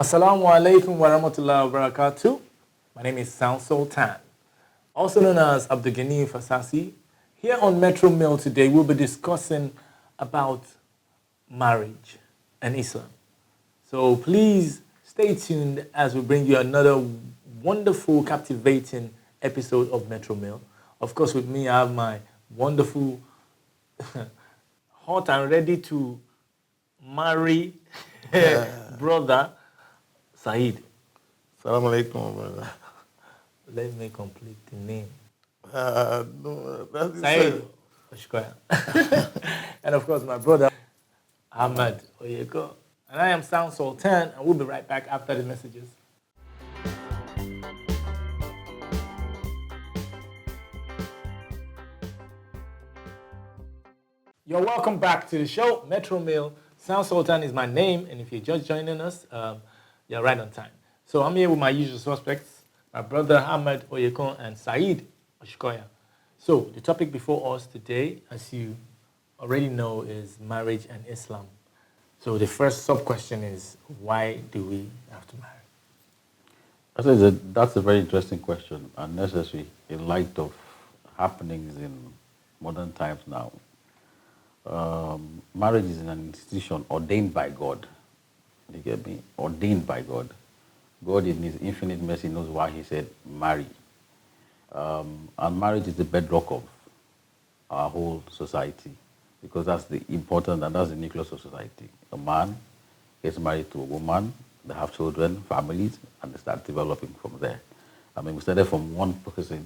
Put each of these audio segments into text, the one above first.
Assalamu alaikum wa rahmatullahi wa barakatuh. My name is Sultan, also known as Abdul-Ganiyy Fasasi. Here on Metromale today, we'll be discussing about marriage and Islam. So please stay tuned as we bring you another wonderful, captivating episode of Metromale. Of course, with me, I have my wonderful, hot and ready to marry brother, Saheed. Salam alaikum, brother. Let me complete the name. No, that's Saheed. Osikoya. And of course, my brother, Ahmad. Oyekan. And I am Sultan, and we'll be right back after the messages. You're welcome back to the show, Metromale. Sultan is my name, and if you're just joining us, you're right on time. So I'm here with my usual suspects, my brother Ahmad, Oyekan, and Saheed, Osikoya. So the topic before us today, as you already know, is marriage and Islam. So the first sub-question is, why do we have to marry? I say that's a very interesting question and necessary in light of happenings in modern times now. Marriage is an institution ordained by God. You get me? Ordained by God. God in his infinite mercy knows why he said marry. And marriage is the bedrock of our whole society because that's the important and that's the nucleus of society. A man gets married to a woman, they have children, families, and they start developing from there. I mean, we started from one person,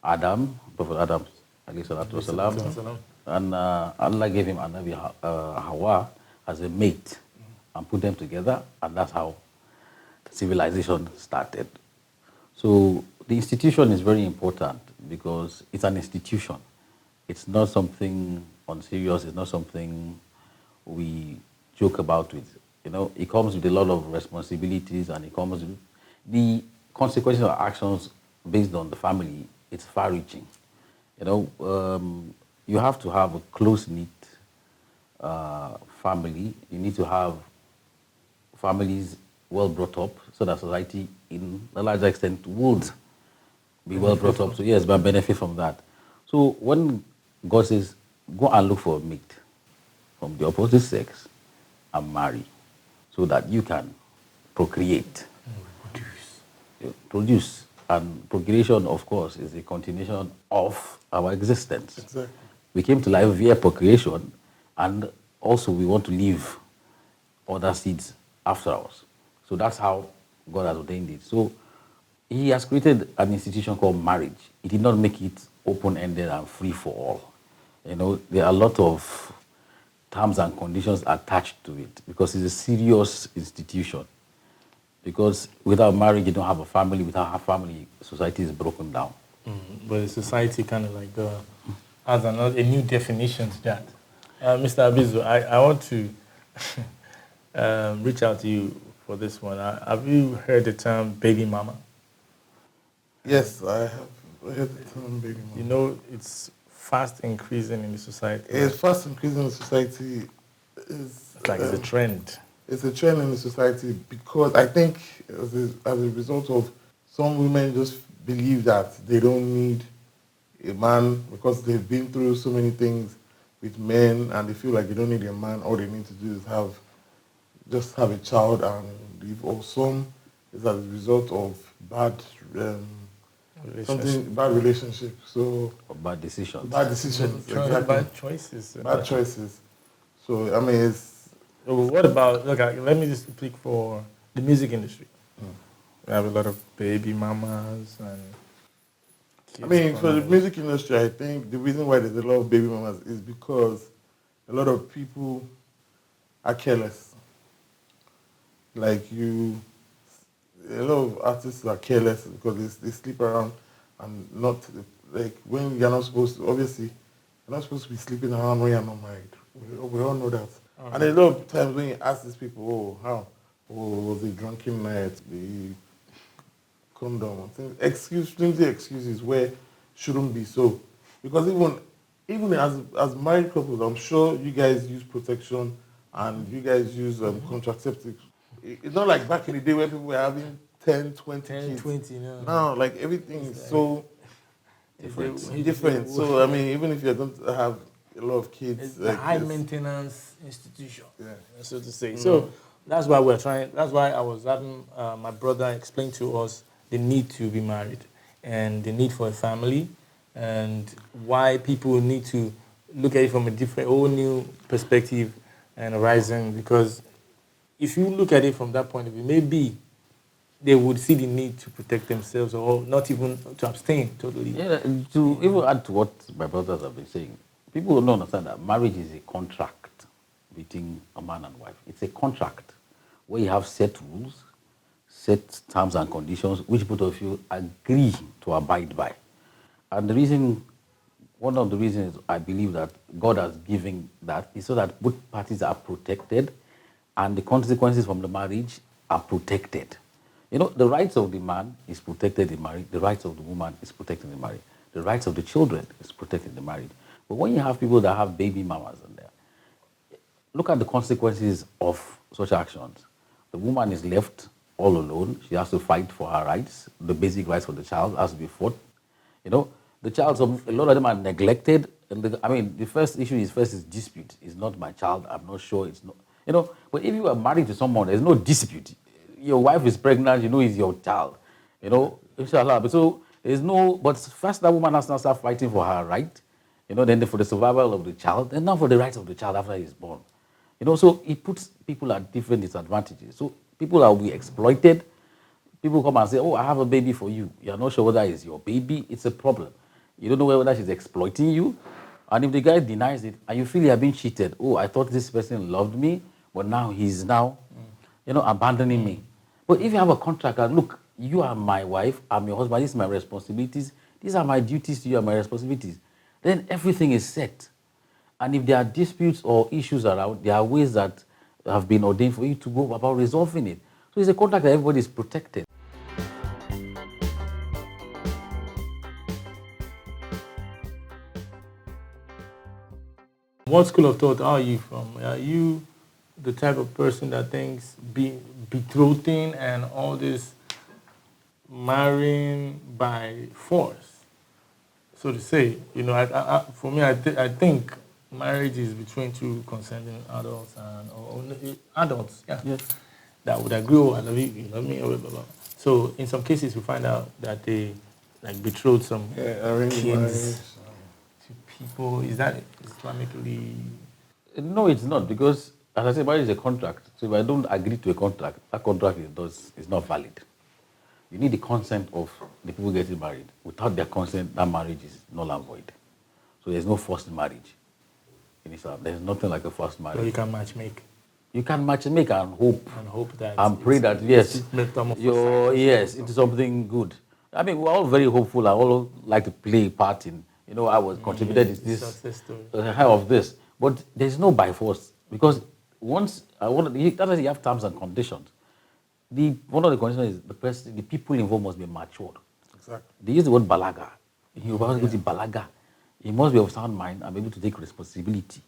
Adam, Prophet Adam, alayhi salatu wasalam, and Allah gave him Anabi Hawa as a mate and put them together, and that's how civilization started. So the institution is very important because it's an institution. It's not something unserious. It's not something we joke about with. You know, it comes with a lot of responsibilities, and it comes with the consequences of actions based on the family. It's far-reaching. You know, you have to have a close-knit family. You need to have families well brought up so that society, in a larger extent, would be well brought up. So yes, but benefit from that. So when God says, go and look for a mate from the opposite sex and marry so that you can procreate. Produce. And procreation, of course, is a continuation of our existence. Exactly. We came to life via procreation, and also we want to leave other seeds after us. So that's how God has ordained it. So he has created an institution called marriage. He did not make it open-ended and free for all. You know, there are a lot of terms and conditions attached to it because it's a serious institution. Because without marriage, you don't have a family. Without a family, society is broken down. But society kind of like has a new definition to that. Mr. Abizu, I want to reach out to you for this one. Have you heard the term baby mama? Yes, I have heard the term baby mama. You know, it's fast increasing in the society. It's fast increasing in the society. It's like it's a trend. It's a trend in the society because I think as a result of some women just believe that they don't need a man because they've been through so many things with men and they feel like they don't need a man. All they need to do is just have a child and leave. Or some is as a result of bad relationship. So Or bad decisions. Bad decisions. Exactly. Bad choices. Bad choices. So I mean, it's. What about, let me just speak for the music industry. We have a lot of baby mamas and kids. I mean, for the music industry, I think the reason why there's a lot of baby mamas is because a lot of people are careless. Like a lot of artists are careless because they sleep around and not, like, when you're not supposed to, obviously, you're not supposed to be sleeping around when you're not married. We all know that. And a lot of times when you ask these people, oh, how? Oh, was it drunken night? The condom? Flimsy excuses where shouldn't be so. Because even as married couples, I'm sure you guys use protection and you guys use contraceptives. It's not like back in the day where people were having 10, 20 kids. 20, no. Now, like, everything is so different. So, I mean, even if you're going to have a lot of kids, it's like, a high maintenance institution, Yeah. so to say. So that's why that's why I was having my brother explain to us the need to be married and the need for a family and why people need to look at it from a whole new perspective and horizon. Because if you look at it from that point of view, maybe they would see the need to protect themselves or not even to abstain totally. Yeah, to even add to what my brothers have been saying, people don't understand that marriage is a contract between a man and wife. It's a contract where you have set rules, set terms and conditions, which both of you agree to abide by. And one of the reasons I believe that God has given that is so that both parties are protected and the consequences from the marriage are protected. You know, the rights of the man is protected in marriage, the rights of the woman is protected in marriage, the rights of the children is protected in the marriage. But when you have people that have baby mamas in there, look at the consequences of such actions. The woman is left all alone. She has to fight for her rights. The basic rights for the child has to be fought. You know, the child, a lot of them are neglected. I mean, the first issue is dispute. It's not my child. I'm not sure. It's not. You know, but if you are married to someone, there's no dispute. Your wife is pregnant. You know, it's your child. You know, inshallah. But so there's no. But first, that woman has to start fighting for her right. You know, then for the survival of the child, and now for the rights of the child after he's born. You know, so it puts people at different disadvantages. So people will be exploited. People come and say, oh, I have a baby for you. You're not sure whether it's your baby. It's a problem. You don't know whether she's exploiting you. And if the guy denies it and you feel you're being cheated, oh, I thought this person loved me, but now he's abandoning me. But if you have a contract, look, you are my wife, I'm your husband, these are my responsibilities, these are my duties to you and my responsibilities, then everything is set. And if there are disputes or issues around, there are ways that have been ordained for you to go about resolving it. So it's a contract that everybody is protected. What school of thought are you from? Are you the type of person that thinks betrothing and all this marrying by force, so to say? You know, for me, I think marriage is between two consenting adults or adults, yeah, that would agree. Oh, I love you, you love me, blah, blah, blah. So in some cases, we find out that they like betrothed some kids to people. Is that Islamically? No, it's not, because as I said, marriage is a contract. So if I don't agree to a contract, that contract is not valid. You need the consent of the people getting married. Without their consent, that marriage is null and void. So there's no forced marriage in Islam. There's nothing like a forced marriage. So you can matchmake. You can matchmake and hope. And hope that. And pray that, yes, it is something good. I mean, we're all very hopeful. I all like to play a part in, I was contributed to this, of this. But there's no by force. Because that's why you have terms and conditions. One of the conditions is the people involved must be matured. Exactly. They use the word balaga. You balaga. You must be of sound mind and be able to take responsibility.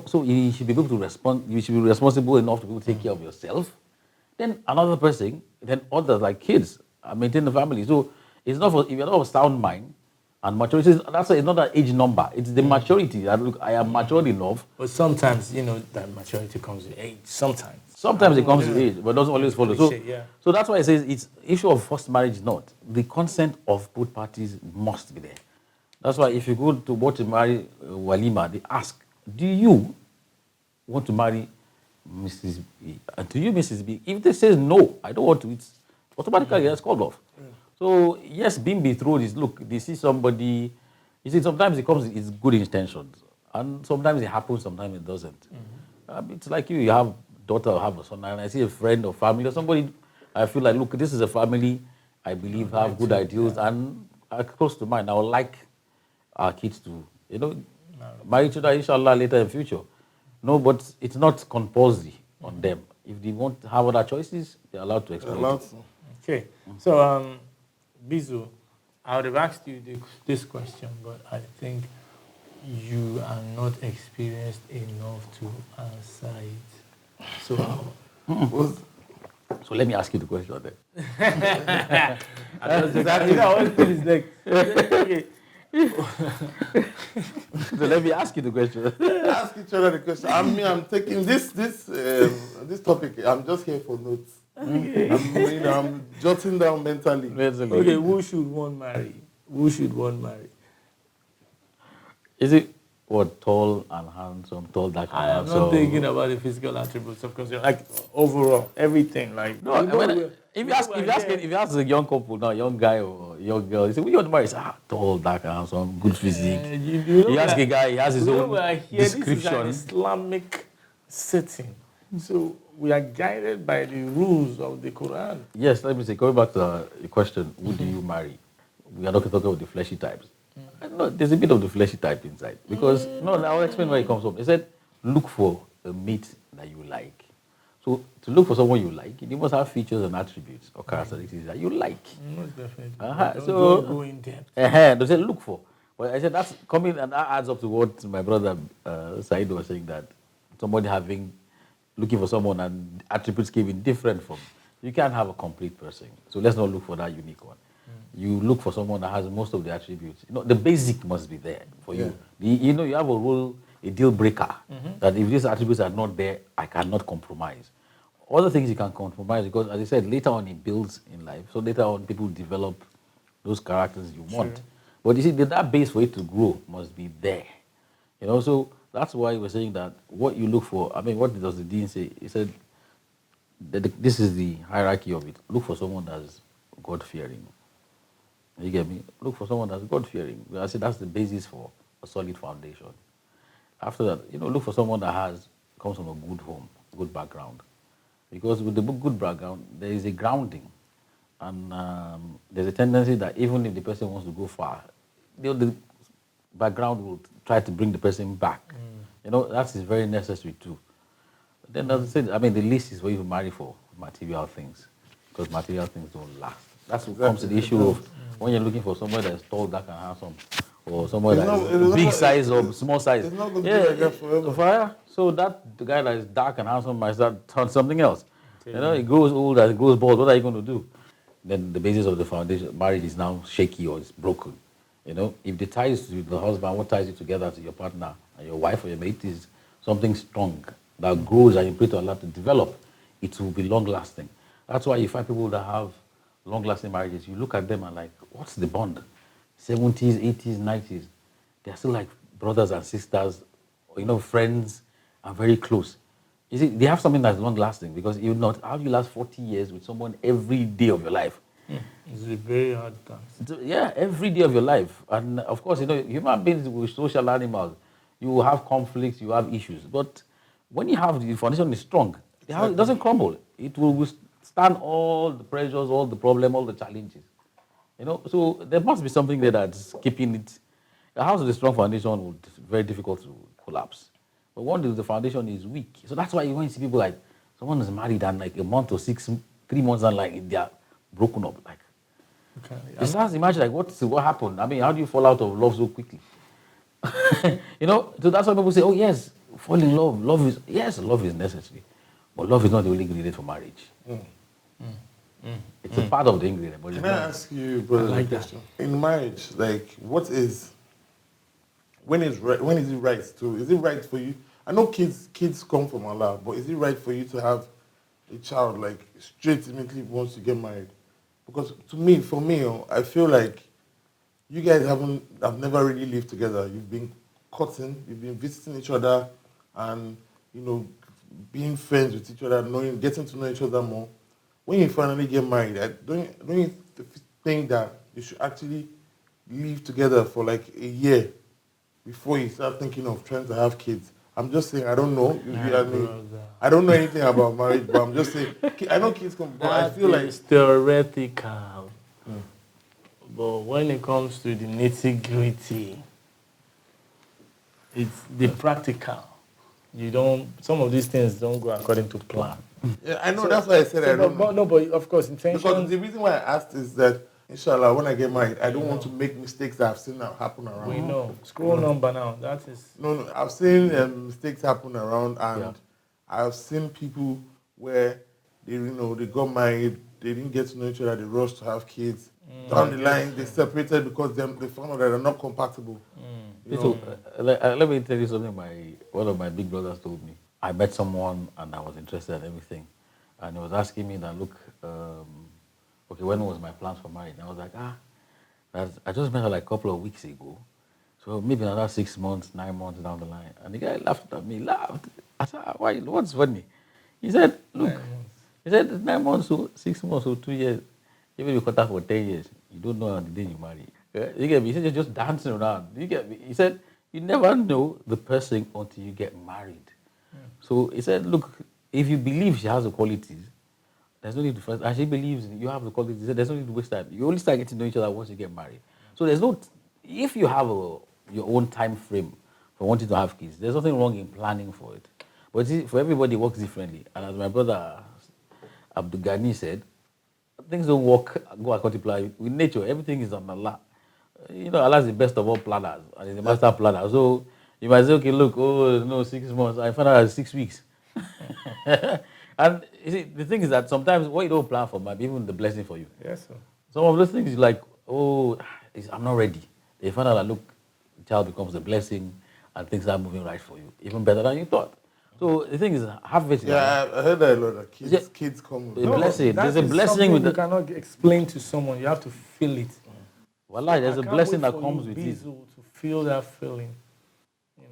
So you should be able to respond. You should be responsible enough to be able to take care of yourself. Then another person, then others like kids, maintain the family. So it's not if you're not of sound mind and maturity. It's not an age number. It's the maturity. I am matured enough. But sometimes, that maturity comes with age. Sometimes it comes with age, but doesn't always follow. So that's why it says it's issue of forced marriage. Not the consent of both parties must be there. That's why if you go to marry walima, they ask, do you want to marry Mrs. B? And to you, Mrs. B, if they say no, I don't want to, it's automatically that's called off. So yes, being betrothed is, look, they see somebody, sometimes it comes with its good intentions. And sometimes it happens, sometimes it doesn't. It's like you have a daughter or have a son, and I see a friend or family or somebody, I feel like, look, this is a family I believe have good ideals and are close to mine. I would like our kids to, marry each other, inshallah, later in future. No, but it's not compulsory on them. If they want to have other choices, they're allowed to explore it. Okay. So, Bizu, I would have asked you this question, but I think you are not experienced enough to answer it. So, So let me ask you the question then. I always feel his neck. Okay. So let me ask you the question. Ask each other the question. I'm taking this topic. I'm just here for notes. I'm jotting down mentally. Okay, who should one marry? Who should one marry? Is it what, tall and handsome, tall, dark and I am handsome? not thinking about the physical attributes, of course. Like overall, everything. Like No, if you ask a young couple now, young guy or young girl, you say, "Who you want to marry?" Say, tall, dark and handsome, good physique. You ask a guy, he has his own description. This is an Islamic setting, so we are guided by the rules of the Quran. Yes, let me say, going back to the question, who do you marry? We are not talking about the fleshy types. No, there's a bit of the fleshy type inside. Because, I'll explain where it comes from. He said, look for a mate that you like. So, to look for someone you like, you must have features and attributes or characteristics that you like. Most definitely. So, don't go in depth. They said, look for. But I said, that's coming, and that adds up to what my brother Saheed was saying, that somebody looking for someone and attributes came in different form. You can't have a complete person. So, let's not look for that unique one. You look for someone that has most of the attributes. The basic must be there for you. You have a rule, a deal breaker, that if these attributes are not there, I cannot compromise. Other things you can compromise because, as I said, later on it builds in life. So later on, people develop those characters you want. But you see, that base for it to grow must be there. So that's why we're saying that what you look for, what does the dean say? He said that this is the hierarchy of it. Look for someone that's God-fearing. You get me? Look for someone that's God-fearing. I say that's the basis for a solid foundation. After that, look for someone that comes from a good home, good background. Because with the good background, there is a grounding. And there's a tendency that even if the person wants to go far, the background will try to bring the person back. That is very necessary too. Then as I said, the least is what you marry for material things. Because material things don't last. That's what comes to the issue of when you're looking for someone that is tall, dark, and handsome, or someone that is big size or small size. It's not going to be like that forever. So the guy that is dark and handsome might start turn something else. It grows old and it grows bald. What are you going to do? Then the basis of the foundation, marriage is now shaky or it's broken. If the ties to the husband, what ties you together to your partner and your wife or your mate is something strong that grows and you pray to Allah to develop, it will be long-lasting. That's why you find people that have long-lasting marriages, you look at them and like, what's the bond? 70s, 80s, 90s. They're still like brothers and sisters, friends, and very close. You see, they have something that's long-lasting because how do you last 40 years with someone every day of your life? It's a very hard task. Yeah, every day of your life. And of course, human beings were social animals. You have conflicts, you have issues. But when you have the foundation is strong, it doesn't crumble. It will withstand all the pressures, all the problems, all the challenges. So there must be something there that's keeping it. A house with a strong foundation would be very difficult to collapse. But one is the foundation is weak. So that's why you see people like someone is married and like a month or 3 months and like they are broken up. Like, okay, just imagine like what happened. How do you fall out of love so quickly? So that's why people say, oh yes, fall in love. Love is necessary. But love is not the only ingredient for marriage. It's a part of the ingredient. But Can I ask you, brother, a question? In marriage, like, when is it right for you? I know kids come from Allah, but is it right for you to have a child like straight immediately once you get married? Because for me, I feel like you guys have never really lived together. You've been courting, you've been visiting each other, and being friends with each other, getting to know each other more. When you finally get married, don't you think that you should actually live together for like a year before you start thinking of trying to have kids? I'm just saying, I don't know. Yeah, I mean, brother. I don't know anything about marriage, but I'm just saying, I know kids come, but I That feel like is theoretical. But when it comes to the nitty-gritty, it's the practical. Some of these things don't go according to plan. yeah, I know that's why I said I don't know. But of course, Because intentions, the reason why I asked is that, inshallah, when I get married, I don't want to make mistakes that I've seen happen around. we know. Scroll number now, that is... No, I've seen mistakes happen around, and Yeah. I've seen people where they got married, they didn't get to know each other, they rushed to have kids. Down the line, they separated because they found out that they're not compatible. So, let me tell you something one of my big brothers told me. I met someone and I was interested in everything. And he was asking me that, look, okay, when was my plans for marriage? And I was like, I just met her like a couple of weeks ago. So maybe another 6 months, 9 months down the line. And the guy laughed at me, I said, why? What's funny? He said, look, he said 9 months or 6 months or 2 years. Even if you contact for 10 years, you don't know on the day you marry. You get me? He said, you're just dancing around. You get me? He said, you never know the person until you get married. So he said, look, if you believe she has the qualities, there's no need to first, and she believes you have the qualities, he said, there's no need to waste time. You only start getting to know each other once you get married. So there's no, if you have your own time frame for wanting to have kids, there's nothing wrong in planning for it. But see, for everybody, it works differently. And as my brother Abdul-Ganiyy said, things don't go according to plan. With nature, everything is on Allah. Allah is the best of all planners, and he's the master planner. So you might say, okay, look, 6 months. I found out it's 6 weeks. And you see, the thing is that sometimes what you don't plan for might be even the blessing for you. Yes, sir. Some of those things you're like, I'm not ready. They find out that, look, the child becomes a blessing and things are moving right for you, even better than you thought. So the thing is, have faith in Allah. Yeah, I heard that a lot of kids come with blessing. That There's a is blessing something with you the... cannot explain to someone. You have to feel it. Wallahi, there's I a can't blessing wait that for comes you, with it. Bizu, to feel that feeling.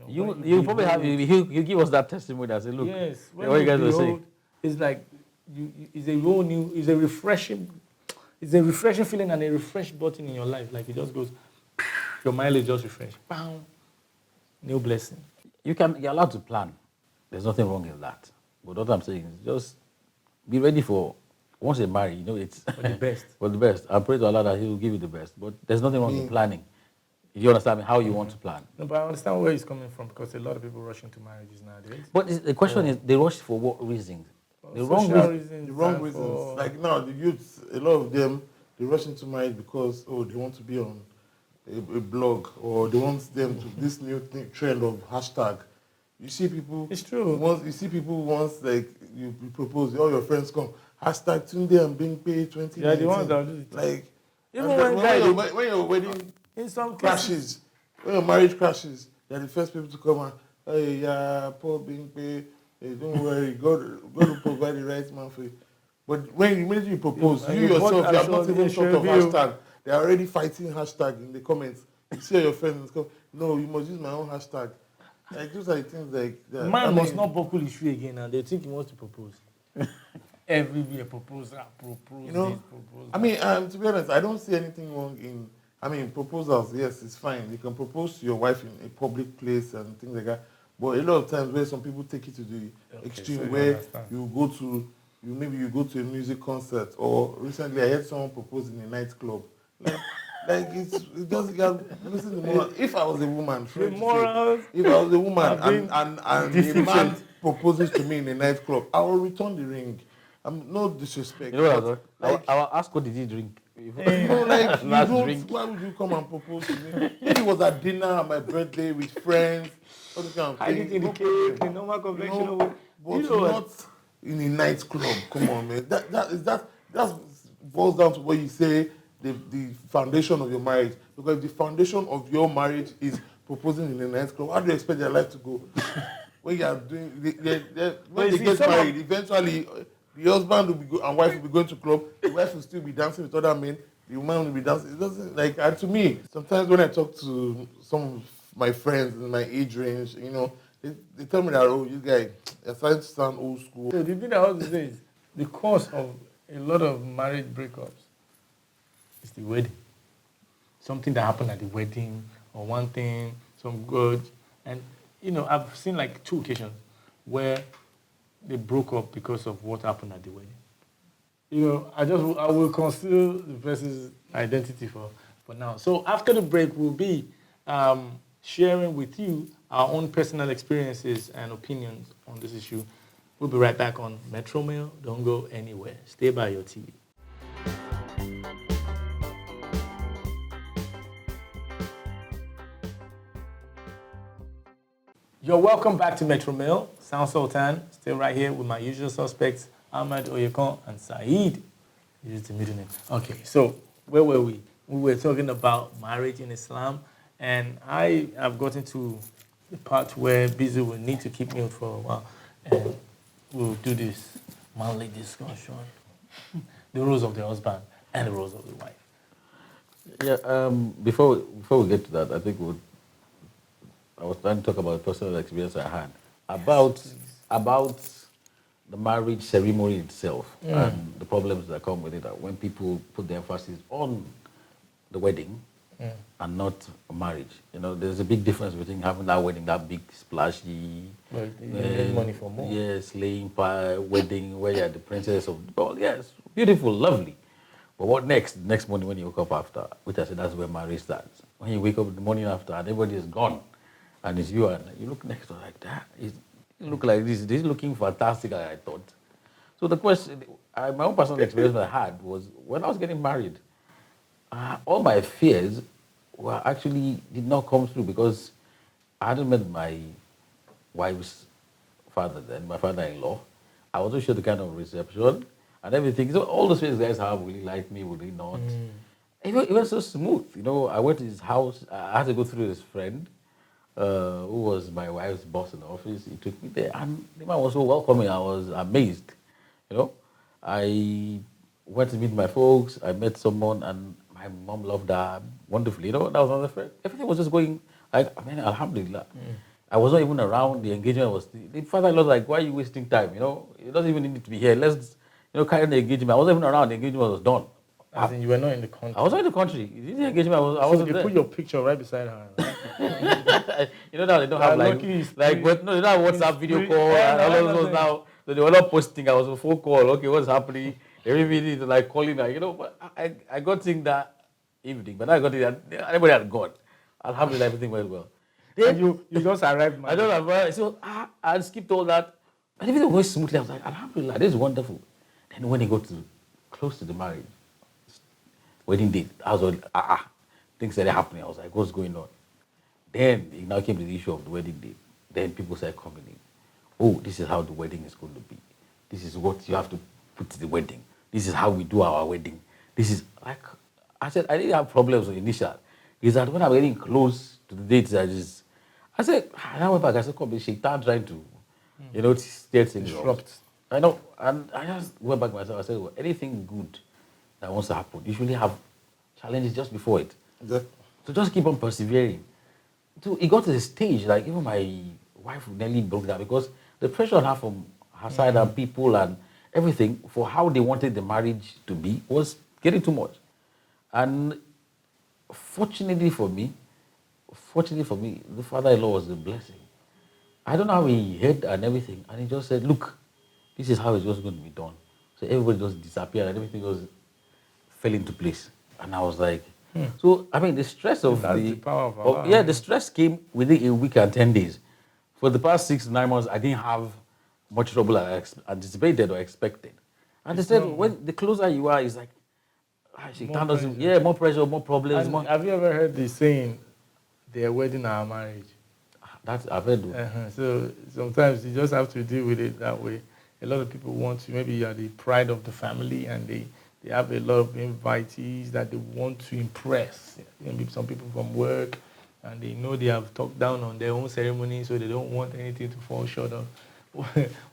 You probably have, you give us that testimony that say, look, yes, when what you guys were behold, saying. it's like it's a whole new, it's a refreshing feeling and a refresh button in your life. Like it just goes, your mileage just refresh. Bam, new blessing. You're allowed to plan. There's nothing wrong in that. But what I'm saying is just be ready for, once you're married, it's For the best. for the best. I pray to Allah that He will give you the best. But there's nothing wrong in planning. If you understand how you want to plan. No, but I understand where he's coming from because a lot of people rush into marriages nowadays. But the question is, they rush for what reasons? The wrong Social reasons. the wrong reasons. Like now, the youths, a lot of them, they rush into marriage because they want to be on a blog, or they want them to this new trend of hashtag. You see people. It's true. Once like you propose, all your friends come hashtag Tunde and being paid 20. Yeah, the ones that do it. Like Even when your wedding in some crashes, cases, when your marriage crashes, they're the first people to come and, hey, yeah, Paul being paid, hey, don't worry, God will provide the right man for you. But when immediately you propose, you yourself, you have not even thought of hashtag. They're already fighting hashtag in the comments. You see your friends come, no, you must use my own hashtag. Like those are the things like that. man must not buckle his shoe again, and they think he wants to propose. Everywhere propose. This, propose. I mean, to be honest, I don't see anything wrong in. I mean, proposals, yes, it's fine. You can propose to your wife in a public place and things like that. But a lot of times where some people take it to the extreme, so where you go to a music concert, or recently I heard someone propose in a nightclub. It doesn't listen to more. If I was a woman, if I was a woman and a man proposes to me in a nightclub, I will return the ring. I'm no disrespect. You know what? I will ask, what did he drink? Why would you come and propose to me? If it was at dinner at my birthday with friends, all this kind of thing. Hide it in the cake, the normal conventional way. But not in a nightclub. Come on, man. That boils down to what you say, the foundation of your marriage. Because if the foundation of your marriage is proposing in a nightclub, how do you expect their life to go? When you are doing, when they get married, eventually the husband will be and wife will be going to club. The wife will still be dancing with other men. The woman will be dancing. It doesn't and to me, sometimes when I talk to some of my friends in my age range, they tell me that, you guys are starting to sound old school. So the thing I want to say is the cause of a lot of marriage breakups is the wedding. Something that happened at the wedding or one thing, some good, and I've seen like 2 occasions where they broke up because of what happened at the wedding. I will conceal the person's identity for now. So after the break, we'll be sharing with you our own personal experiences and opinions on this issue. We'll be right back on Metromale. Don't go anywhere. Stay by your TV. You're welcome back to Metromale. Sultan, still right here with my usual suspects, Ahmad, Oyekan, and Saheed. Use the middle name. Okay, so where were we? We were talking about marriage in Islam, and I have gotten to the part where Busy will need to keep mute for a while, and we'll do this manly discussion. The roles of the husband and the roles of the wife. Yeah, before we get to that, I think I was trying to talk about a personal experience I had about the marriage ceremony itself and the problems that come with it. When people put the emphasis on the wedding and not marriage, there's a big difference between having that wedding, that big splashy, Well, you need money for more. yes, slaying pie wedding where you're the princess of the ball. Yes, beautiful, lovely. But what next? Next morning when you wake up after, which I said that's where marriage starts. When you wake up the morning after and everybody is gone, and it's you, and you look next door like that. You look like this. This is looking fantastic, I thought. So the question, my own personal experience I had was when I was getting married, all my fears did not come through because I hadn't met my wife's father then, my father-in-law. I wasn't sure the kind of reception and everything. So all those fears guys have, will he like me, will he not? It was so smooth. I went to his house. I had to go through his friend, who was my wife's boss in the office. He took me there, and the man was so welcoming. I was amazed. I went to meet my folks. I met someone, and my mom loved her wonderfully. That was another friend. Everything was just going alhamdulillah. I was not even around. The engagement was the father-in-law was like, "Why are you wasting time? You don't even need to be here. Let's carry on the engagement." I wasn't even around. The engagement was done. As in you were not in the country. I was not in the country. The engagement, I So wasn't they there. put your picture right beside her. Right? Now they don't have they don't have WhatsApp video call and all of those now. So they were not posting. I was on phone call. Okay, what's happening? Every minute like calling her. But I got things that evening, but I got it. Everybody had gone. Alhamdulillah, everything went well. And you just arrived. Man. I don't know. So I skipped all that, and everything was smoothly. I was like, Alhamdulillah, this is wonderful. And when it got close to the marriage, wedding date, I was like, things started happening. I was like, what's going on? Then it now came to the issue of the wedding date. Then people started coming in. Oh, this is how the wedding is going to be. This is what you have to put to the wedding. This is how we do our wedding. This is like, I said, I didn't have problems with initial. Is that when I'm getting close to the date, I said, I went back, I said, come, Shaitan trying to, steer things Disrupt. I know, and I just went back myself. I said, well, anything good that wants to happen, usually have challenges just before it. Exactly. So just keep on persevering. So it got to the stage, like even my wife nearly broke down because the pressure on her from her side and people and everything for how they wanted the marriage to be was getting too much. And fortunately for me, the father-in-law was a blessing. I don't know how he heard and everything, and he just said, look, this is how it's just going to be done. So everybody just disappeared and everything just fell into place. And I was like, so I mean the stress of the power of Allah. the stress came within a week and 10 days. For the past 6 to 9 months, I didn't have much trouble as I anticipated or expected. And they said, when the closer you are, it's like, more pressure, more problems. And have you ever heard the saying, their wedding, our marriage? That's I've heard. So sometimes you just have to deal with it that way. A lot of people want to, maybe you are the pride of the family and they have a lot of invitees that they want to impress. Maybe some people from work and they know they have talked down on their own ceremony, so they don't want anything to fall short of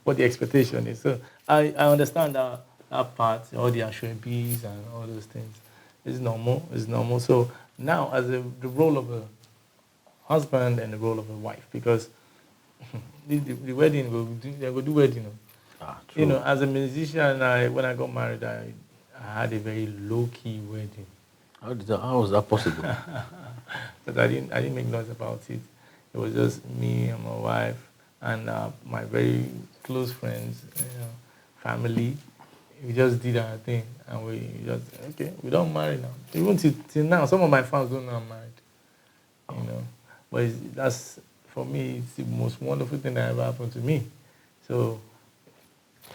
what the expectation is. So I understand that part, all the ashwebis and all those things. It's normal. So now as the role of a husband and the role of a wife, because the wedding, they will do wedding. True. As a musician, when I got married, I had a very low-key wedding. How was that possible? But I didn't make noise about it. It was just me and my wife and my very close friends, family. We just did our thing, and we just okay. We don't marry now. Even till now, some of my fans don't know I'm married. But that's for me. It's the most wonderful thing that ever happened to me. So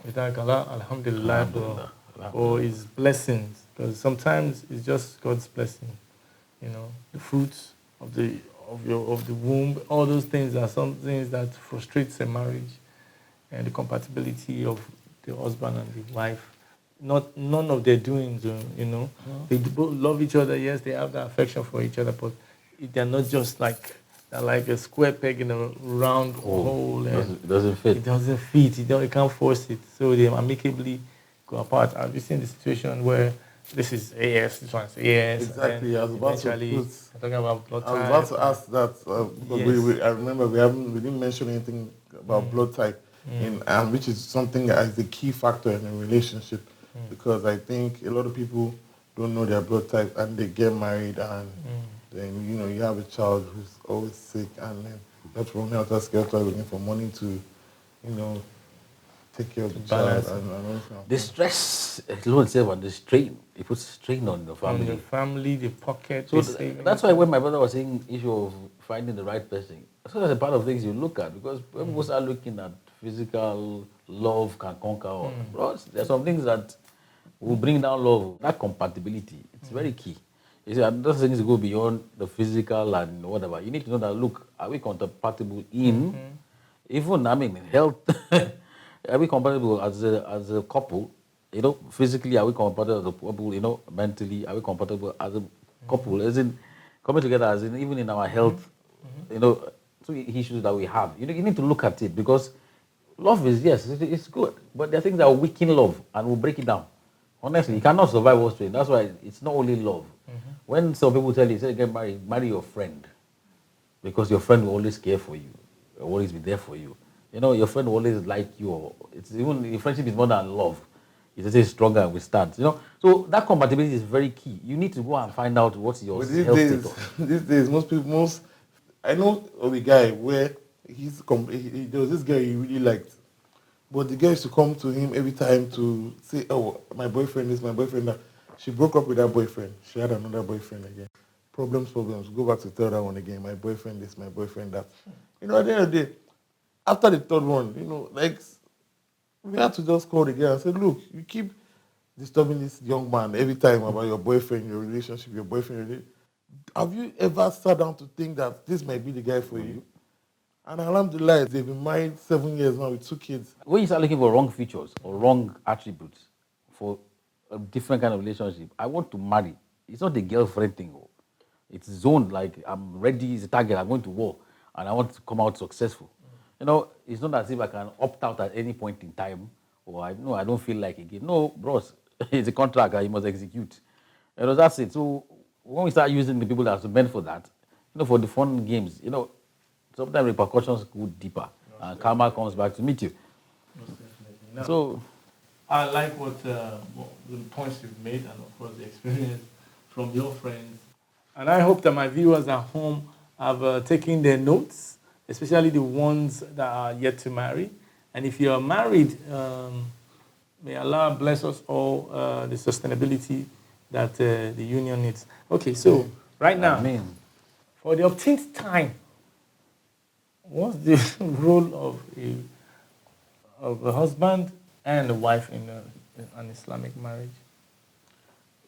we thank Allah, Alhamdulillah, for His blessings. Because sometimes it's just God's blessing. The fruits of the womb. All those things are some things that frustrates a marriage, and the compatibility of the husband and the wife. None of their doings, They both love each other. Yes, they have that affection for each other, but they're not just they're like a square peg in a round hole. It doesn't fit. It doesn't fit. You can't force it. So they amicably go apart. Have you seen the situation where this is AS, this one's AS? Exactly. I was about to talking about blood type. I was about to ask that because I remember we didn't mention anything about blood type, which is something that is a key factor in a relationship, because I think a lot of people don't know their blood type and they get married and then you have a child who's always sick and then that's from helter skelter looking for money to take care of the child and the stress alone itself and the strain, it puts strain on the family. On the family, the pocket. So that's why when my brother was saying issue of finding the right person, so that's a part of things you look at, because when people start looking at physical love can conquer all. Bro, there's some things that will bring down love. That compatibility, it's very key. You see, those things go beyond the physical and whatever. You need to know that, look, are we compatible in, even, health? Are we compatible as a couple? Physically, are we compatible as a couple? Mentally, are we compatible as a couple? As in, coming together, as in, even in our health, so issues that we have. You need to look at it, because love is, yes, it's good, but there are things that will weaken love and will break it down. Honestly, you cannot survive all straight. That's why it's not only love. When some people tell you, say, get married, marry your friend, because your friend will always care for you, will always be there for you. Your friend will always like you. It's even the friendship is more than love. It's stronger and withstands. So that compatibility is very key. You need to go and find out what's your health status. These days, I know of a guy where there was this guy he really liked, but the girl used to come to him every time to say, "Oh, my boyfriend is my boyfriend." That she broke up with that boyfriend. She had another boyfriend again. Problems. Go back to the third one again. My boyfriend is my boyfriend. That at the end of the day, after the third one, we had to just call the girl and say, "Look, you keep disturbing this young man every time about your boyfriend, your relationship, your boyfriend. Have you ever sat down to think that this might be the guy for you?" And alhamdulillah, they've been married 7 years now with 2 kids. When you start looking for wrong features or wrong attributes for a different kind of relationship, I want to marry. It's not the girlfriend thing. It's zoned like I'm ready, it's a target, I'm going to war, and I want to come out successful. It's not as if I can opt out at any point in time, or I don't feel like again. No, bros, it's a contract that you must execute. That's it. So when we start using the people that are meant for that, for the fun games, sometimes repercussions go deeper, and karma comes back to meet you. No. So I like what the points you've made, and of course the experience from your friends. And I hope that my viewers at home have taken their notes, especially the ones that are yet to marry. And if you are married, may Allah bless us all the sustainability that the union needs. Okay, so right now, for the obtained time, what's the role of a husband and a wife in an Islamic marriage?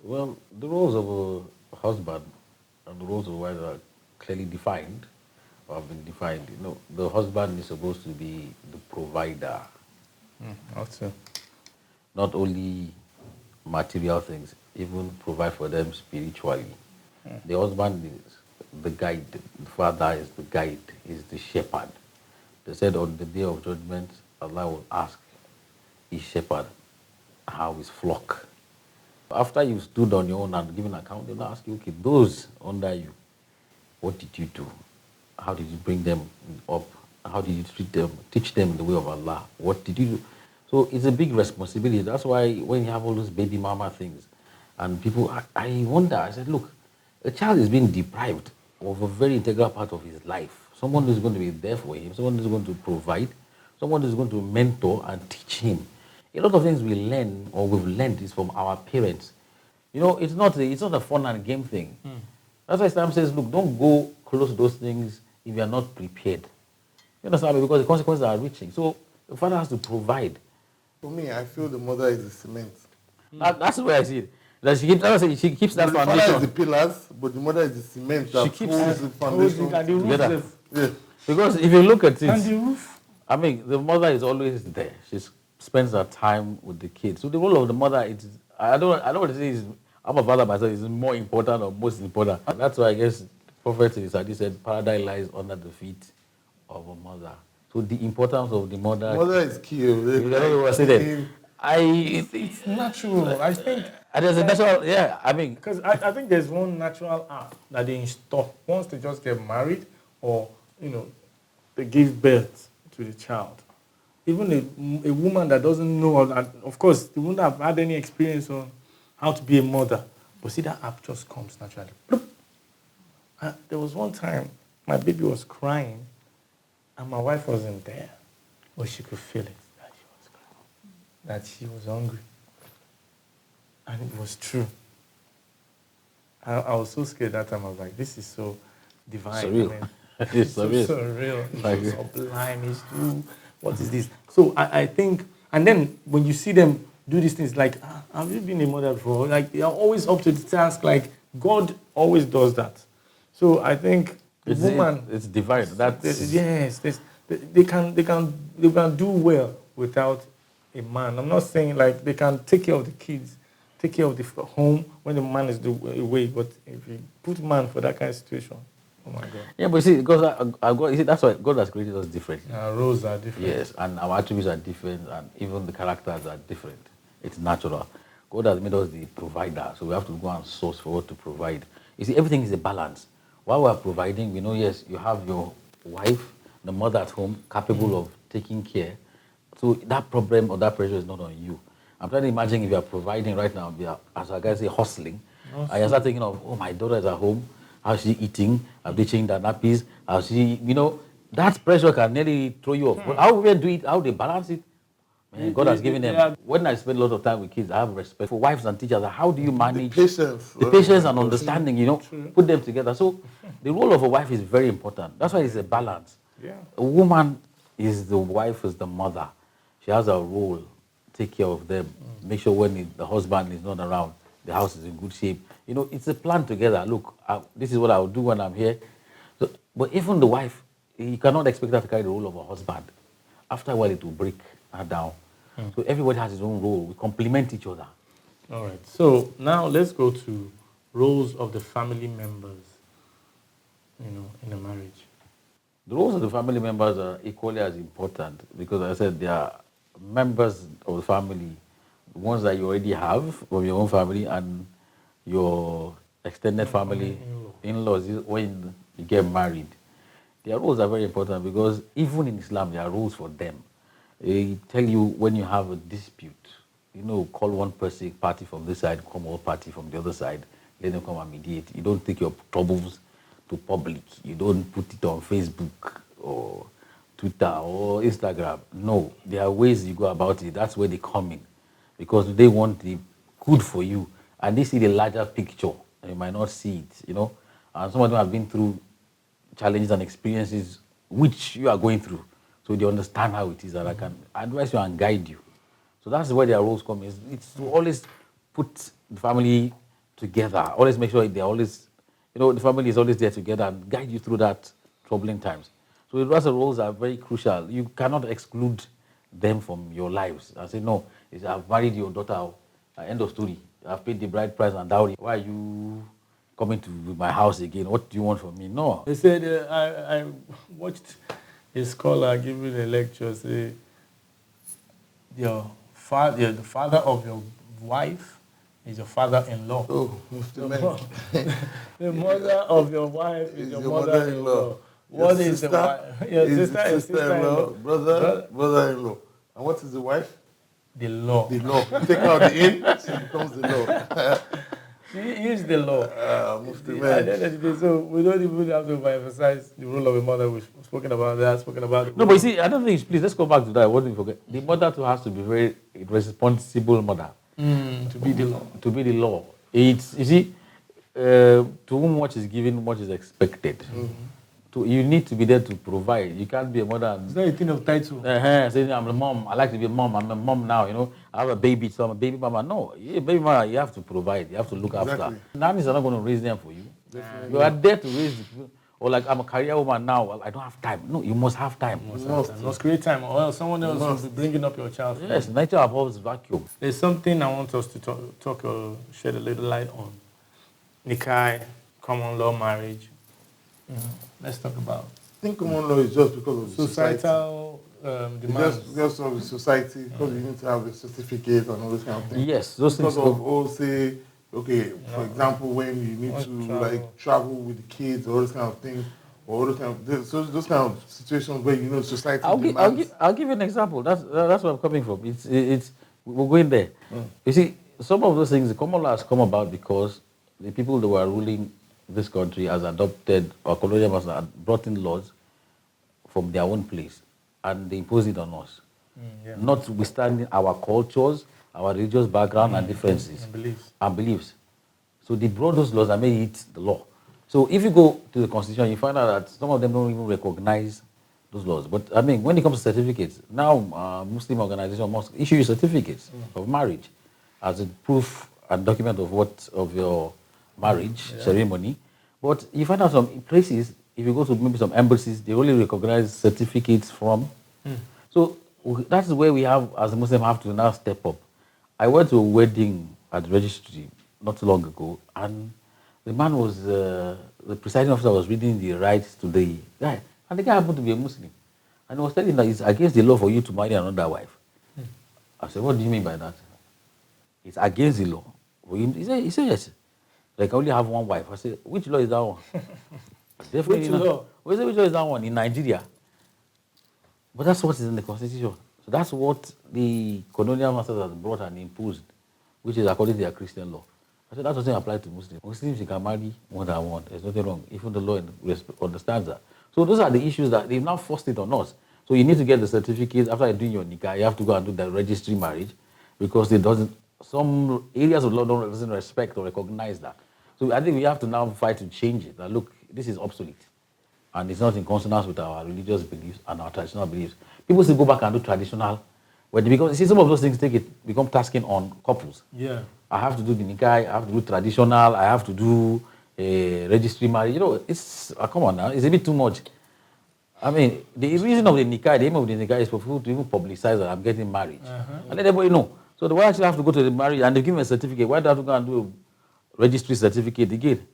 Well, the roles of a husband and the roles of a wife are clearly defined, or have been defined. The husband is supposed to be the provider. Also. Not only material things, even provide for them spiritually. The husband is the guide, the father is the guide, is the shepherd. They said on the day of judgment, Allah will ask his shepherd how his flock. After you've stood on your own and given account, they'll ask you, okay, those under you, what did you do? How did you bring them up? How did you treat them, teach them the way of Allah? What did you do? So it's a big responsibility. That's why when you have all those baby mama things, and people, I wonder, I said, look, a child is being deprived of a very integral part of his life. Someone who's going to be there for him, someone who's going to provide, someone who's going to mentor and teach him. A lot of things we learn or we've learned is from our parents. You know, it's not a fun and game thing. That's why Islam says, look, don't go close to those things if you are not prepared. You understand? Because the consequences are reaching. So the father has to provide. For me, I feel the mother is the cement. That's the way I see it. That she keeps that The father foundation. is the pillars, but the mother is the cement that keeps holds the foundation And the roof together. is- Yeah. Because if you look at And the it, roof. I mean, the mother is always there. She spends her time with the kids. So the role of the mother, I don't want to say I'm a father myself, is more important or most important. And that's why I guess Prophet Saheed said, paradise lies under the feet of a mother. So the importance of the mother. Mother is key. You know what I said? It's natural. I think There's a natural, because I think there's one natural act that they install once they just get married or they give birth to the child. Even a woman that doesn't know, of course, they wouldn't have had any experience on how to be a mother. But see, that app just comes naturally. There was one time my baby was crying and my wife wasn't there, but she could feel it that she was crying, that she was hungry. And it was true. I was so scared that time. I was like, this is so divine. Surreal. I mean, It's so surreal. surreal. Like- It's sublime. It's true. What is this? So I think, and then when you see them do these things, like, have you been a mother before? Like, they are always up to the task. Like, God always does that. So I think the woman, it's divine. yes, they can do well without a man. I'm not saying like they can take care of the kids, take care of the home when the man is away. But if you put man for that kind of situation, oh my God. Yeah, but you see, because God, you see, that's why God has created us differently. Our roles are different. Yes, and our attributes are different, and even the characters are different. It's natural. God has made us the provider, so we have to go and source for what to provide. You see, everything is a balance. While we're providing, we know, yes, you have your wife, the mother at home, capable of taking care. So that problem or that pressure is not on you. I'm trying to imagine if you are providing right now, as our guys say, hustling, and you start thinking of, oh, my daughter is at home, how's she eating? Have they changed their nappies? How's she, that pressure can nearly throw you off. But how we do it, how they balance it, man, God has given them. When I spend a lot of time with kids, I have respect for wives and teachers. How do you manage the patience and understanding, put them together. So the role of a wife is very important. That's why it's a balance. Yeah. A woman is the wife, is the mother. She has a role, take care of them, make sure when the husband is not around, the house is in good shape. It's a plan together. Look, this is what I will do when I'm here. So, but even the wife, you cannot expect her to carry the role of a husband. After a while, it will break her down. So everybody has his own role. We complement each other. All right. So now let's go to roles of the family members, in a marriage. The roles of the family members are equally as important because, as I said, they are members of the family, the ones that you already have from your own family and your extended family, in-laws, when you get married. Their roles are very important because even in Islam, there are rules for them. They tell you when you have a dispute, call one person, party from this side, call one party from the other side, let them come and mediate. You don't take your troubles to public. You don't put it on Facebook or Twitter or Instagram. No, there are ways you go about it. That's where they come in because they want the good for you and they see the larger picture. You might not see it, And some of them have been through challenges and experiences which you are going through. So they understand how it is and I can advise you and guide you. So that's where their roles come. It's to always put the family together. Always make sure they're always, the family is always there together and guide you through that troubling times. So those roles are very crucial. You cannot exclude them from your lives. I say, no, I've married your daughter, end of story. I've paid the bride price and dowry. Why are you coming to my house again? What do you want from me? No. They said, I watched a scholar giving a lecture, say, the father of your wife is your father-in-law. Oh, the mother of your wife is your mother-in-law. What Your is the sister wife? Your is sister is sister-in-law, sister-in-law. brother-in-law. And what is the wife? The law. The law. You take out the in, she becomes the law. Use the law. Mufti At man. the end of the day, so we don't even have to emphasize the role of a mother. We've spoken about that, spoken about the No, role but you see, I don't think, please, let's go back to that. What did we forget? The mother too has to be very responsible mother. to be the law. To be the law. It's, you see, to whom much is given, much is expected. You need to be there to provide. You can't be a mother and It's not a thing of title. saying, I'm a mom, I like to be a mom, I'm a mom now, I have a baby, so I'm a baby mama. No, yeah, baby mama, you have to provide, you have to look after. Nannies are not going to raise them for you. You are there to raise the people. Or like, I'm a career woman now, well, I don't have time. No, you must have time. You must create time, or else someone else will be bringing up your child. Yes, nature abhors vacuum. There's something I want us to talk shed a little light on. Nikai, common law marriage. Let's talk about I think common law is just because of society. societal demands. Just of the society, because you need to have a certificate and all those kind of things. Yes, those things. Because of all say, okay, for example, when you need to travel. travel with the kids or all those kind of things, or all those kind of those kind of situations where society demands. I'll give you an example. That's where I'm coming from. It's we're going there. You see, some of those things, the common law has come about because the people that were ruling this country has adopted, or colonial masters had brought in laws from their own place, and they imposed it on us, notwithstanding our cultures, our religious background and differences and beliefs. So they brought those laws and made it the law. So if you go to the constitution, you find out that some of them don't even recognize those laws. But I mean, when it comes to certificates, now Muslim organizations must issue you certificates of marriage as a proof and document of your marriage ceremony. But you find out some places, if you go to maybe some embassies, they only recognize certificates from. So that's where we have, as a Muslim, have to now step up. I went to a wedding at the registry not too long ago, and the man was, the presiding officer was reading the rights to the guy, and the guy happened to be a Muslim. And he was telling that it's against the law for you to marry another wife. I said, what do you mean by that? It's against the law. He said yes. Like, I only have one wife. I said, which law is that one? Definitely Which law? Which law is that one? In Nigeria. But that's what is in the constitution. So that's what the colonial masters have brought and imposed, which is according to their Christian law. I said, that doesn't apply to Muslims. Muslims, you can marry more than one. There's nothing wrong. Even the law understands that. So those are the issues that they've now forced it on us. So you need to get the certificate. After doing your nikah, you have to go and do the registry marriage, because some areas of law doesn't respect or recognize that. So I think we have to now fight to change it. That look, this is obsolete, and it's not in consonance with our religious beliefs and our traditional beliefs. People still go back and do traditional, because see, some of those things become tasking on couples. Yeah. I have to do the nikah, I have to do traditional, I have to do a registry marriage. It's come on now, it's a bit too much. I mean, the reason of the nikah, the aim of the nikah is for people to even publicize that I'm getting married, and let everybody know. So the wife actually have to go to the marriage, and they give him a certificate. Why do I have to go and do a registry certificate again?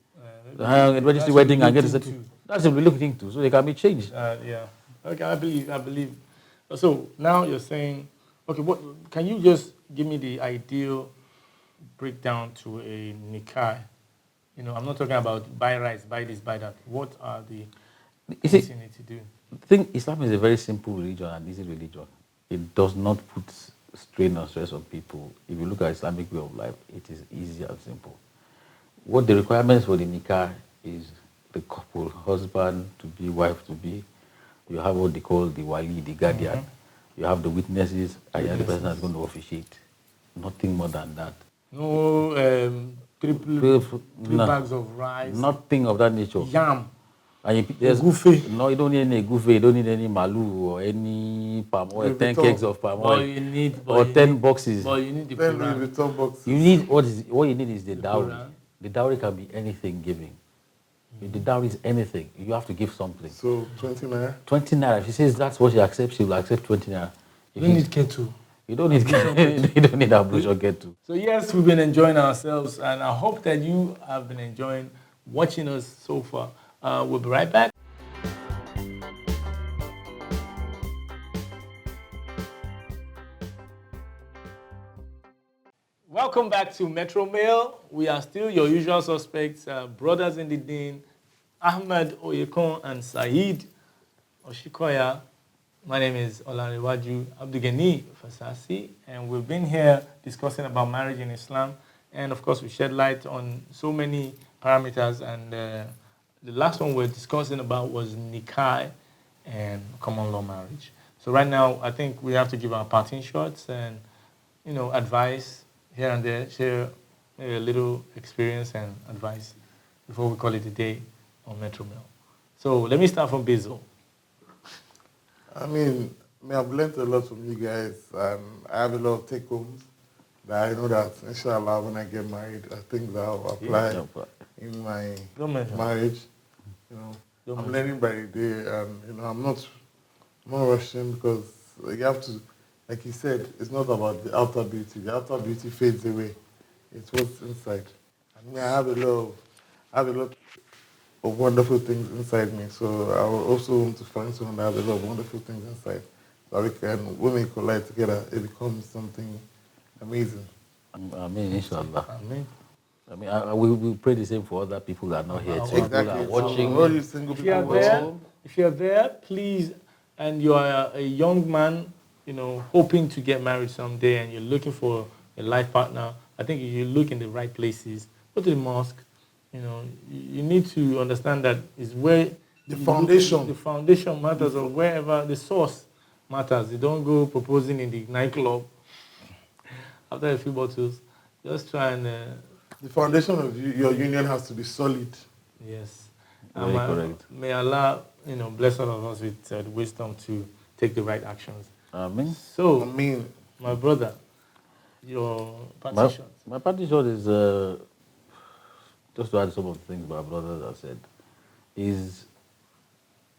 Registry wedding and get a certificate. That's what we're looking into, so they can be changed. Yeah. Okay, I believe. So now you're saying, okay, what can you just give me the ideal breakdown to a nikah? I'm not talking about buy rice, buy this, buy that. What are the things you need to do? I think Islam is a very simple religion and easy religion. It does not put strain or stress on people. If you look at Islamic way of life, it is easy and simple. What the requirements for the nikah is the couple, husband to be, wife to be. You have what they call the wali, the guardian. You have the witnesses, and you have the person that's going to officiate. Nothing more than that. No three bags of rice. Nothing of that nature. Yam. And Gufe. No, you don't need any gufe, you don't need any malu or any palm oil, 10 kegs of palm oil, or 10 boxes. But you need the 10 Quran. Louis Vuitton boxes. You need what you need is the dowry. Quran. The dowry can be anything given. If the dowry is anything, you have to give something. So 20 naira? 20 naira. If she says that's what she accepts, she will accept 20 naira. You don't need kettle. You don't need you don't need ablution kettle. So yes, we've been enjoying ourselves, and I hope that you have been enjoying watching us so far. We'll be right back. Welcome back to Metromale. We are still your usual suspects, brothers in the deen, Ahmad, Oyekan, and Saheed, Osikoya. My name is Abdul-Ganiyy Fasasi, and we've been here discussing about marriage in Islam. And of course, we shed light on so many parameters. And the last one we're discussing about was nikah and common law marriage. So right now, I think we have to give our parting shots and, advice here and there, share a little experience and advice before we call it a day on Metromale. So let me start from Basil. I mean, I've learned a lot from you guys, and I have a lot of take-homes that I know that, inshallah, when I get married, I think that I'll apply in my marriage. I'm learning by the day, and I'm not rushing, because you have to, like you said, it's not about the outer beauty. The outer beauty fades away. It's what's inside. I mean, I have a lot of wonderful things inside me. So I will also want to find someone that has a lot of wonderful things inside. So when we collide together, it becomes something amazing. I mean, inshallah. Amen. I mean, we pray the same for other people that are not here. Too. Exactly. People are watching. All you single people watching. If you're there, please, and you are a young man, hoping to get married someday, and you're looking for a life partner, I think if you look in the right places, go to the mosque. You need to understand that is where the foundation matters, or wherever the source matters. You don't go proposing in the nightclub after a few bottles. Just try and. The foundation of your union has to be solid. Yes. Very correct. May Allah, bless all of us with wisdom to take the right actions. Amen. So, my brother, your partition. My partition is. Just to add some of the things my brothers have said, is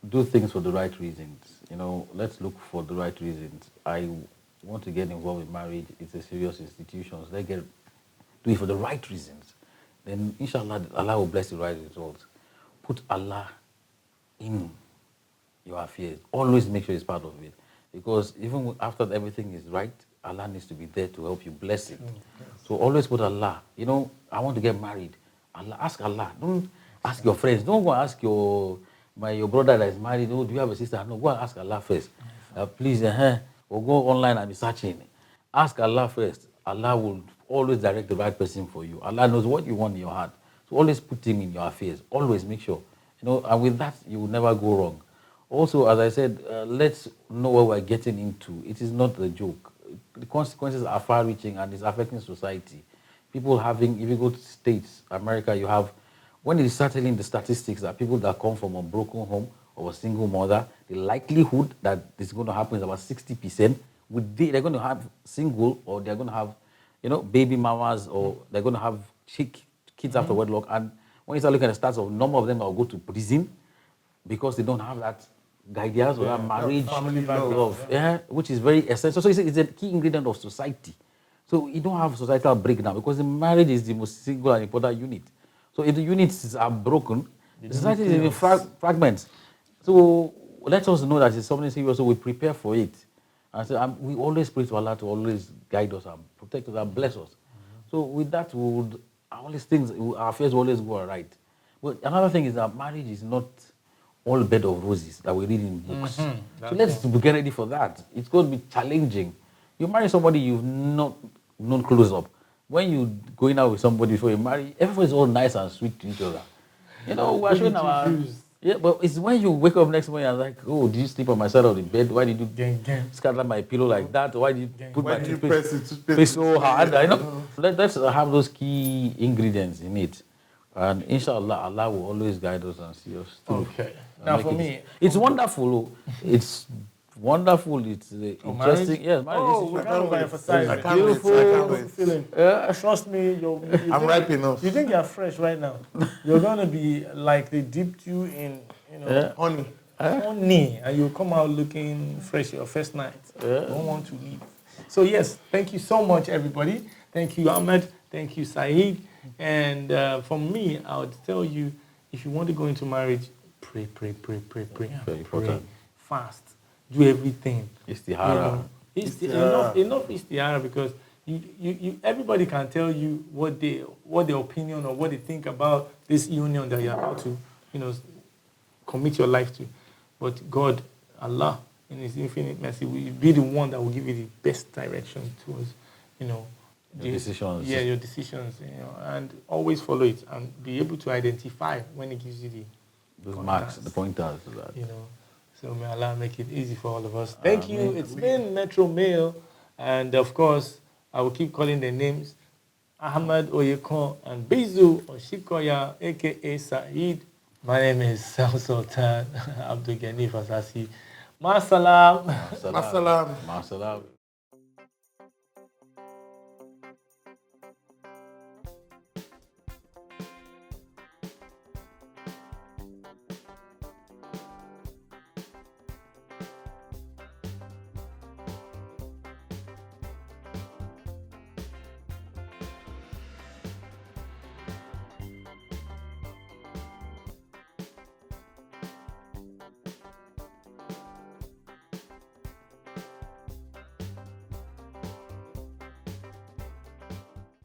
do things for the right reasons. Let's look for the right reasons. I want to get involved in marriage. It's a serious institution. So do it for the right reasons. Then, inshallah, Allah will bless the right results. Put Allah in your affairs. Always make sure it's part of it. Because even after everything is right, Allah needs to be there to help you bless it. Yes. So always put Allah. I want to get married. Allah, ask Allah. Don't ask your friends. Don't go ask your brother that is married. Oh, do you have a sister? No, go and ask Allah first. Please, or go online and be searching. Ask Allah first. Allah will always direct the right person for you. Allah knows what you want in your heart. So always put him in your affairs. Always make sure. And with that, you will never go wrong. Also, as I said, let's know what we're getting into. It is not a joke. The consequences are far-reaching, and it's affecting society. People having, if you go to states, America, you have, when it is certainly the statistics that people that come from a broken home or a single mother, the likelihood that this is going to happen is about 60%. They're going to have single, or they're going to have, baby mamas, or they're going to have kids after wedlock. And when you start looking at the stats of number of them that will go to prison because they don't have that guidance or that marriage, family background, which is very essential. So it's a key ingredient of society. So you don't have societal breakdown, because the marriage is the most single and important unit. So if the units are broken, the society is in fragments. So let us know that it's something serious, so we prepare for it. And so we always pray to Allah to always guide us and protect us and bless us. So with that, our affairs will always go all right. But another thing is that marriage is not all bed of roses that we read in books. So let's get ready for that. It's going to be challenging. You marry somebody you've not known close up. When you're going out with somebody before you marry, everybody's all nice and sweet to each other. We're showing our... Yeah, but it's when you wake up next morning and like, oh, did you sleep on my side of the bed? Why did you scatter my pillow like that? Why did you put my toothpaste so hard? Let's have those key ingredients in it. And inshallah, Allah will always guide us and see us through. Okay. Now for me... It's wonderful. It's wonderful. It's interesting. Yes, marriage. We're going to emphasize it. Beautiful feeling. Trust me, I'm ripe enough. You think you're fresh right now? You're going to be like they dipped you in, honey, and you come out looking fresh your first night. You don't want to leave. So yes, thank you so much, everybody. Thank you, Ahmad. Thank you, Saheed. And for me, I would tell you, if you want to go into marriage, pray. Very important. Fast. Do everything. Istihara. Enough istihara, because you everybody can tell you what their opinion or what they think about this union that you're about to commit your life to. But God, Allah, in His infinite mercy, will be the one that will give you the best direction towards Your decisions. Yeah, your decisions, and always follow it and be able to identify when it gives you those marks, the pointers. That. So may Allah make it easy for all of us. Thank you. It's been Metromale, and of course, I will keep calling their names: Ahmad, Oyekan, and Bizu Osikoya, aka Saheed. My name is Sultan Abdul-Ganiyy Fasasi. Ma salam. Masalam. Masalam.